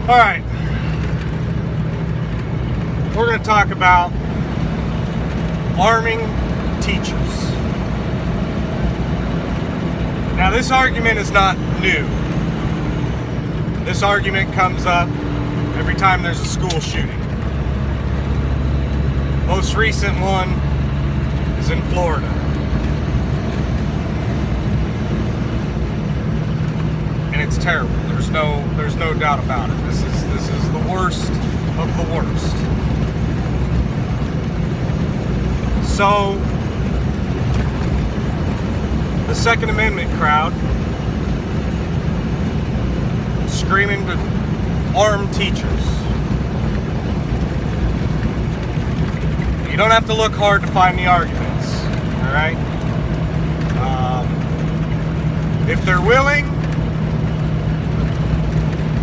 All right. We're going to talk about arming teachers. Now, this argument is not new. This argument comes up every time there's a school shooting. Most recent one is in Florida. And it's terrible. There's no doubt about it. This is the worst of the worst. So the Second Amendment crowd screaming to arm teachers. You don't have to look hard to find the arguments, all right? If they're willing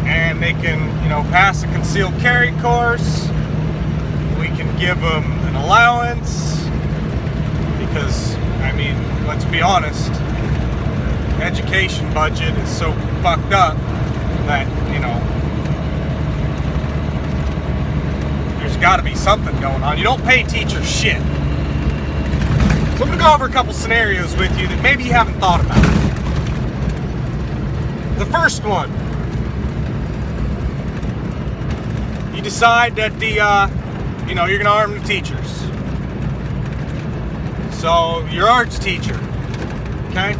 and they can, pass a concealed carry course, we can give them an allowance because, let's be honest, the education budget is so fucked up that, there's got to be something going on. You don't pay teachers shit. So I'm going to go over a couple scenarios with you that maybe you haven't thought about. The first one, you decide that you're going to arm the teachers. So your arts teacher, okay?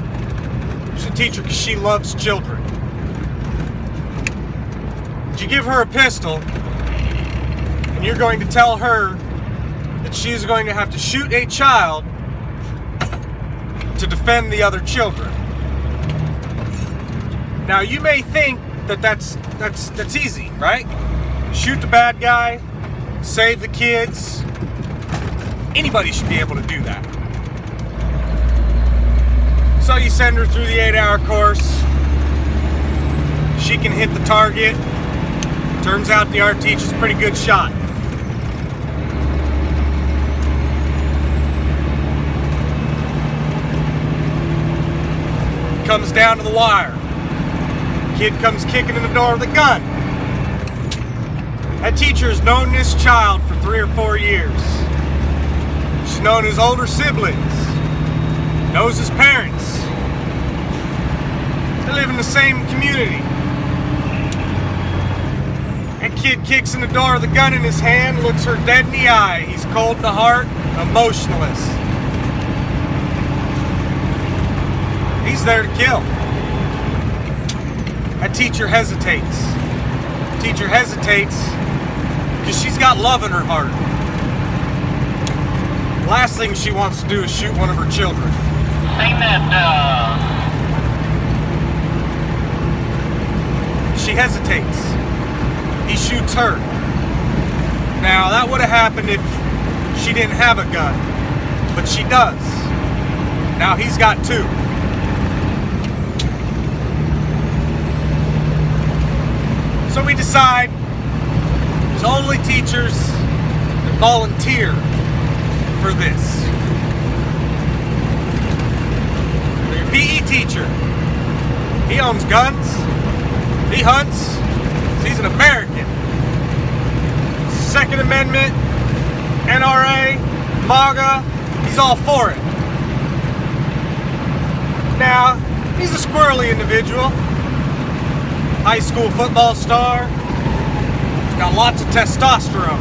She's a teacher because she loves children. You give her a pistol, and you're going to tell her that she's going to have to shoot a child to defend the other children. Now, you may think that that's easy, right? Shoot the bad guy, save the kids. Anybody should be able to do that. So you send her through the 8-hour course. She can hit the target. Turns out the art teacher's a pretty good shot. Comes down to the wire. Kid comes kicking in the door with a gun. That teacher has known this child for 3 or 4 years. She's known his older siblings. Knows his parents. They live in the same community. That kid kicks in the door with a gun in his hand, looks her dead in the eye. He's cold in the heart, emotionless. He's there to kill. That teacher hesitates. Teacher hesitates because she's got love in her heart. Last thing she wants to do is shoot one of her children. Seen that, She hesitates. He shoots her. Now, that would have happened if she didn't have a gun, but she does. Now he's got 2. So we decide there's only teachers that volunteer for this. Your PE teacher, he owns guns, he hunts, he's an American. Second Amendment, NRA, MAGA, he's all for it. Now, he's a squirrely individual. High school football star. He's got lots of testosterone.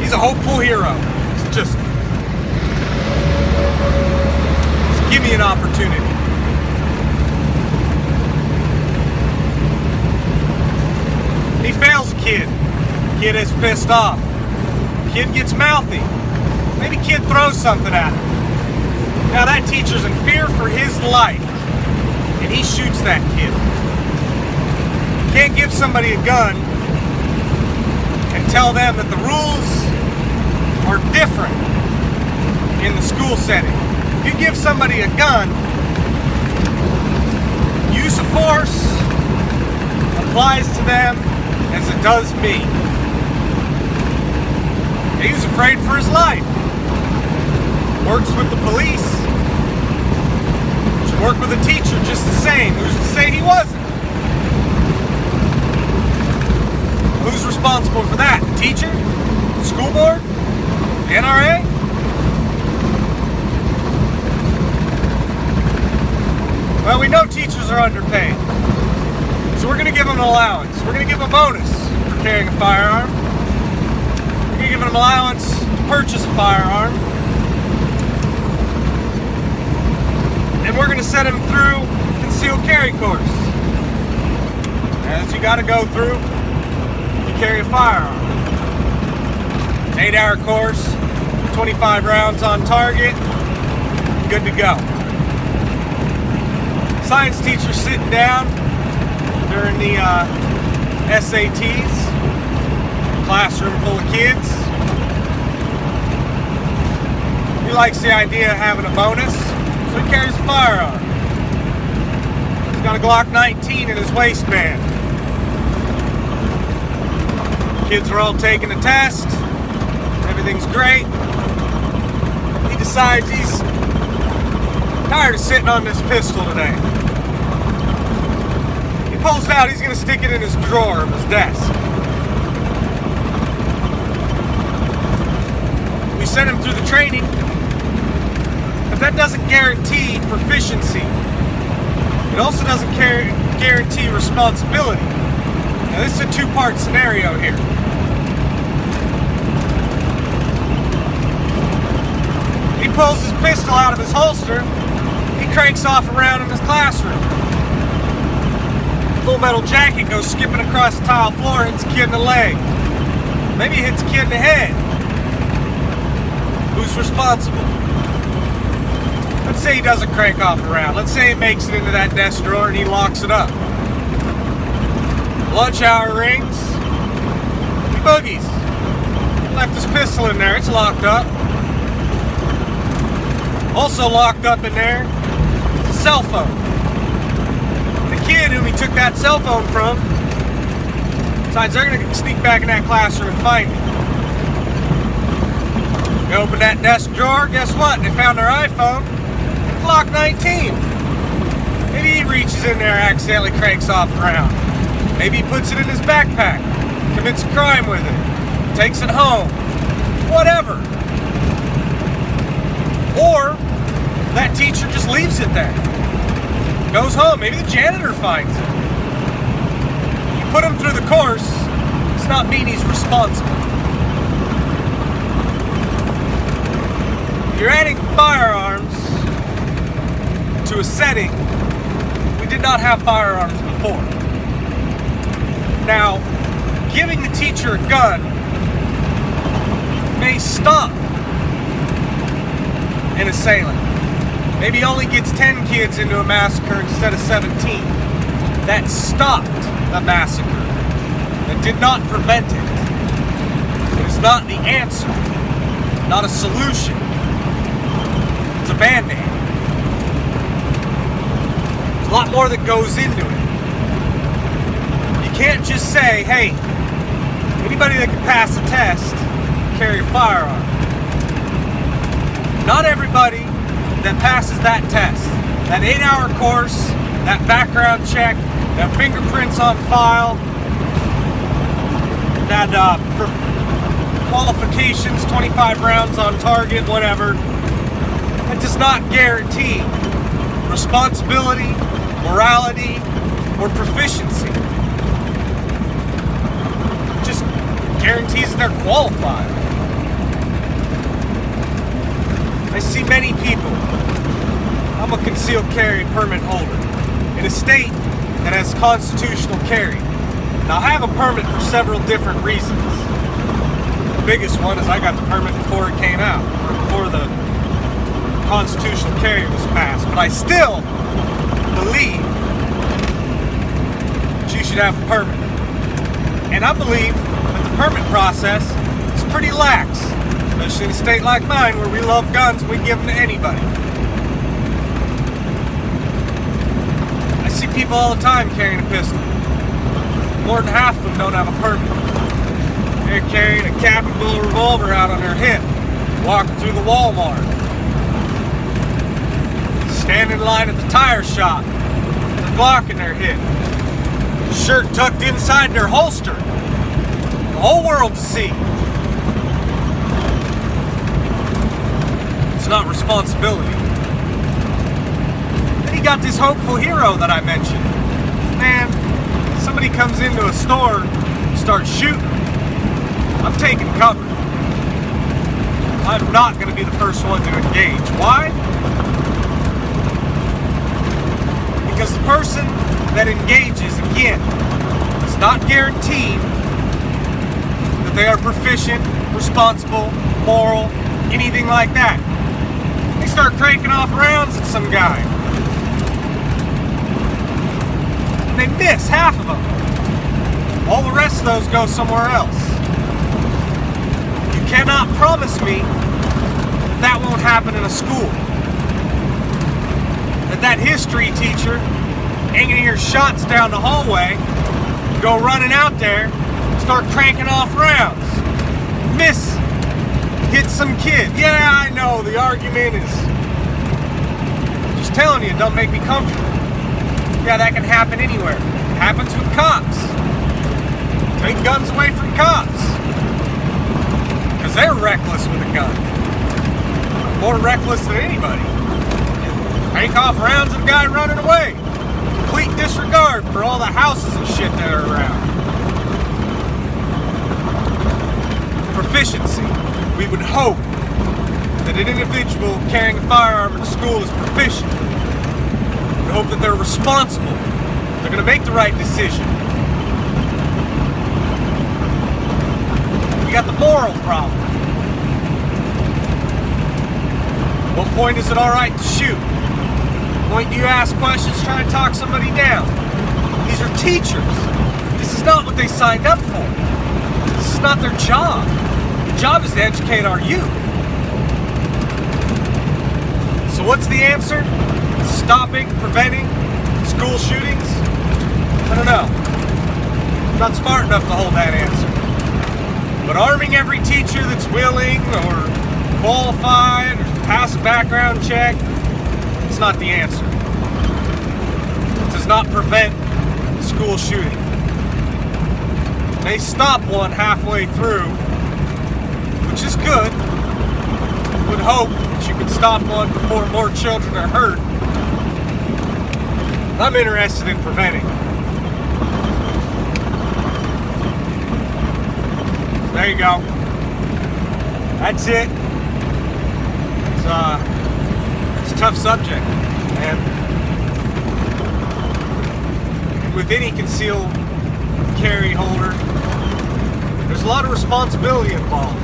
He's a hopeful hero. Just give me an opportunity. He fails a kid. Kid is pissed off. Kid gets mouthy. Maybe kid throws something at him. Now that teacher's in fear for his life, and he shoots that kid. You can't give somebody a gun and tell them that the rules are different in the school setting. If you give somebody a gun, use of force applies to them as it does me. He was afraid for his life. Works with the police. Should work with a teacher just the same. Who's to say he wasn't? Who's responsible for that? The teacher? The school board? The NRA? Well, we know teachers are underpaid. So we're going to give them an allowance. We're going to give them a bonus for carrying a firearm. We're going to give them an allowance to purchase a firearm. And we're going to set them through concealed carry course. As you got to go through to carry a firearm. An 8-hour course, 25 rounds on target, good to go. Science teacher sitting down during the SATs, classroom full of kids. He likes the idea of having a bonus, so he carries a firearm. He's got a Glock 19 in his waistband. Kids are all taking the test. Everything's great. He decides he's tired of sitting on this pistol today. He pulls it out, he's going to stick it in his drawer of his desk. We sent him through the training, but that doesn't guarantee proficiency. It also doesn't guarantee responsibility. Now, this is a two-part scenario here. He pulls his pistol out of his holster, he cranks off around in his classroom. Full Metal Jacket goes skipping across the tile floor and hits a kid in the leg. Maybe he hits a kid in the head. Who's responsible? Let's say he doesn't crank off around. Let's say he makes it into that desk drawer and he locks it up. Lunch hour rings. He boogies. Left his pistol in there. It's locked up. Also locked up in there is a cell phone. The kid whom he took that cell phone from decides they're going to sneak back in that classroom and find him. They open that desk drawer, guess what? They found their iPhone, Glock 19. Maybe he reaches in there and accidentally cranks off around. Maybe he puts it in his backpack, commits a crime with it, takes it home, whatever. Or that teacher just leaves it there. Goes home. Maybe the janitor finds it. You put him through the course, does not mean he's responsible. You're adding firearms to a setting we did not have firearms before. Now, giving the teacher a gun may stop an assailant. Maybe he only gets 10 kids into a massacre instead of 17. That stopped a massacre. That did not prevent it. It is not the answer. Not a solution. It's a band-aid. There's a lot more that goes into it. You can't just say, hey, anybody that can pass a test, carry a firearm. Not everybody that passes that test, that 8-hour course, that background check, that fingerprints on file, that qualifications, 25 rounds on target, whatever, that does not guarantee responsibility, morality, or proficiency. It just guarantees they're qualified. I see many people. I'm a concealed carry permit holder in a state that has constitutional carry. Now, I have a permit for several different reasons. The biggest one is I got the permit before it came out, or before the constitutional carry was passed. But I still believe that you should have a permit. And I believe that the permit process is pretty lax. Especially in a state like mine where we love guns, we give them to anybody. I see people all the time carrying a pistol. More than half of them don't have a permit. They're carrying a Capable revolver out on their hip, walking through the Walmart, standing in line at the tire shop, with a Glock in their hip, shirt tucked inside their holster. the whole world to see. It's not responsibility. Then you got this hopeful hero that I mentioned. Man, somebody comes into a store, starts shooting. I'm taking cover. I'm not going to be the first one to engage. Why? Because the person that engages, again, is not guaranteed that they are proficient, responsible, moral, anything like that. They start cranking off rounds at some guy. And they miss half of them. All the rest of those go somewhere else. You cannot promise me that won't happen in a school. That history teacher ain't gonna hear shots down the hallway, go running out there, start cranking off rounds. Miss, hit some kid. Yeah, I know, the argument is just telling you, don't make me comfortable. Yeah, that can happen anywhere. It happens with cops. Take guns away from cops. Because they're reckless with a gun. More reckless than anybody. Crank off rounds of a guy running away. Complete disregard for all the houses and shit that are around. Proficiency. We would hope that an individual carrying a firearm in a school is proficient. We hope that they're responsible. They're going to make the right decision. We got the moral problem. What point is it alright to shoot? Point do you ask questions, try to talk somebody down? These are teachers. This is not what they signed up for. This is not their job. The job is to educate our youth. So what's the answer? Stopping, preventing school shootings? I don't know. I'm not smart enough to hold that answer. But arming every teacher that's willing or qualified or pass a background check, it's not the answer. It does not prevent school shooting. They stop one halfway through, which is good. Would hope that you could stop one before more children are hurt. I'm interested in preventing. There you go. That's it. It's a tough subject, and with any concealed carry holder, there's a lot of responsibility involved.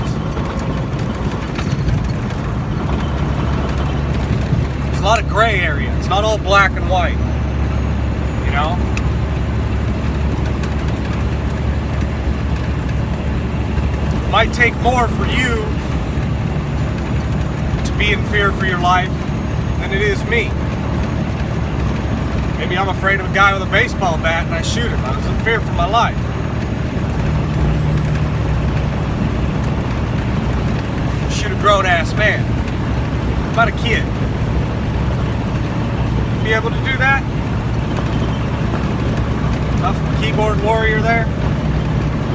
There's a lot of gray area. It's not all black and white, you know? It might take more for you be in fear for your life than it is me. Maybe I'm afraid of a guy with a baseball bat and I shoot him. I was in fear for my life. Shoot a grown-ass man. What about a kid? Be able to do that? Tough keyboard warrior there.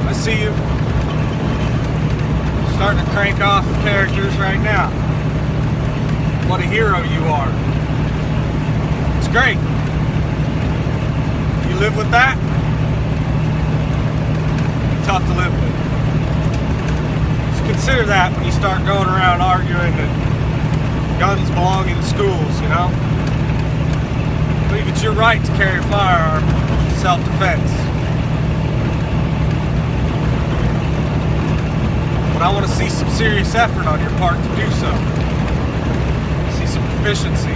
I see you. Starting to crank off characters right now. What a hero you are. It's great. You live with that? Tough to live with. Just consider that when you start going around arguing that guns belong in schools, you know? I believe it's your right to carry a firearm in self-defense. But I want to see some serious effort on your part to do so. Some proficiency.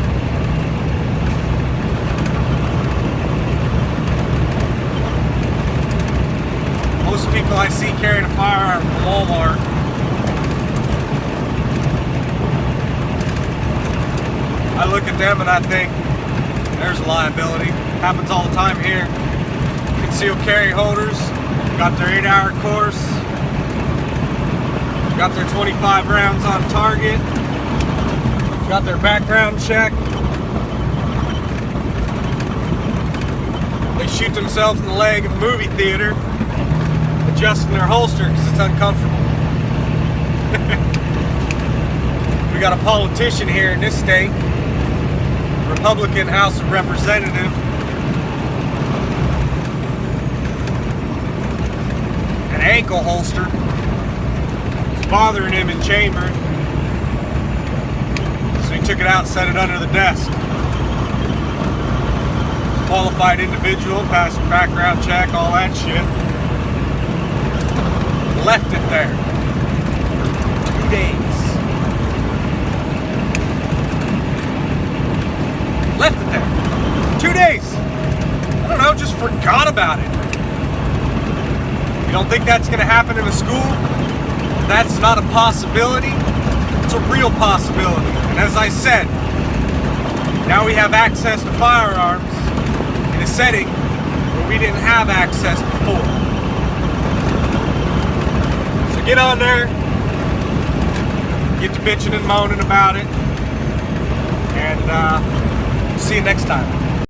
Most people I see carrying a firearm from Walmart I look at them and I think there's a liability. Happens all the time here. Concealed carry holders got their 8-hour course, got their 25 rounds on target, got their background check. They shoot themselves in the leg in the movie theater. adjusting their holster because it's uncomfortable. We got a politician here in this state, Republican House of Representative, an ankle holster. It's bothering him in chamber, so he took it out and set it under the desk. Qualified individual, passed background check, all that shit. Left it there. 2 days. Left it there. 2 days. I don't know, just forgot about it. You don't think that's going to happen in a school? That's not a possibility. It's a real possibility. And as I said, now we have access to firearms in a setting where we didn't have access before. So get on there, get to bitching and moaning about it, and see you next time.